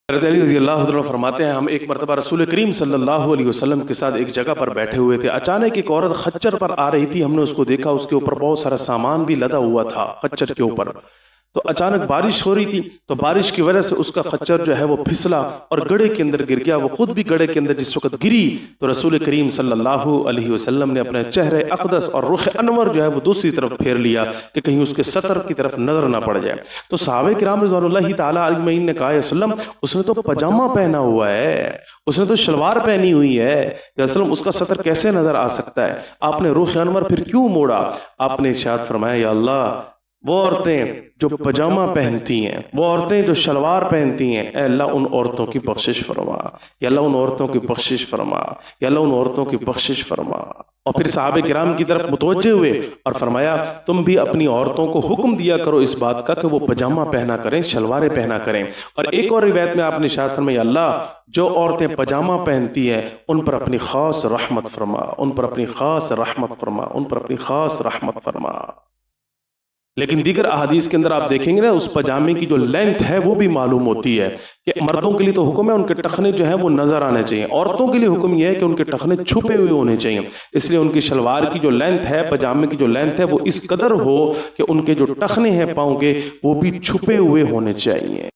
حضرت علی رضی اللہ عنہ فرماتے ہیں ہم ایک مرتبہ رسول کریم صلی اللہ علیہ وسلم کے ساتھ ایک جگہ پر بیٹھے ہوئے تھے، اچانک ایک عورت خچر پر آ رہی تھی، ہم نے اس کو دیکھا، اس کے اوپر بہت سارا سامان بھی لدا ہوا تھا خچر کے اوپر۔ تو اچانک بارش ہو رہی تھی، تو بارش کی وجہ سے اس کا خچر جو ہے وہ پھسلا اور گڑھے کے اندر گر گیا، وہ خود بھی گڑھے کے اندر جس وقت گری تو رسول کریم صلی اللہ علیہ وسلم نے اپنے چہرے اقدس اور رخ انور جو ہے وہ دوسری طرف پھیر لیا کہ کہیں اس کے سطر کی طرف نظر نہ پڑ جائے۔ تو صحابہ کرام رضوان اللہ تعالیٰ علیہ نے کہا، یا وسلم اس نے تو پجامہ پہنا ہوا ہے، اس نے تو شلوار پہنی ہوئی ہے، یا وسلم اس کا سطر کیسے نظر آ سکتا ہے؟ آپ نے رخ انور پھر کیوں موڑا؟ آپ نے ارشاد فرمایا، یا اللہ وہ عورتیں جو پجامہ پہنتی ہیں، وہ عورتیں جو شلوار پہنتی ہیں، اے اللہ ان عورتوں کی بخشش فرما، یا اللہ ان عورتوں کی بخشش فرما، یا اللہ ان عورتوں کی بخشش فرما۔ اور پھر صحابہ کرام کی طرف متوجہ ہوئے اور فرمایا، تم بھی اپنی عورتوں کو حکم دیا کرو اس بات کا کہ وہ پجامہ پہنا کریں، شلواریں پہنا کریں۔ اور ایک اور روایت میں آپ نے ارشاد فرمایا، اللہ جو عورتیں پجامہ پہنتی ہیں ان پر اپنی خاص رحمت فرما، ان پر اپنی خاص رحمت فرما، ان پر اپنی خاص رحمت فرما۔ لیکن دیگر احادیث کے اندر آپ دیکھیں گے نا، اس پجامے کی جو لینتھ ہے وہ بھی معلوم ہوتی ہے کہ مردوں کے لیے تو حکم ہے ان کے ٹخنے جو ہیں وہ نظر آنے چاہیے، عورتوں کے لیے حکم یہ ہے کہ ان کے ٹخنے چھپے ہوئے ہونے چاہیے، اس لیے ان کی شلوار کی جو لینتھ ہے، پجامے کی جو لینتھ ہے وہ اس قدر ہو کہ ان کے جو ٹخنے ہیں پاؤں کے وہ بھی چھپے ہوئے ہونے چاہیے۔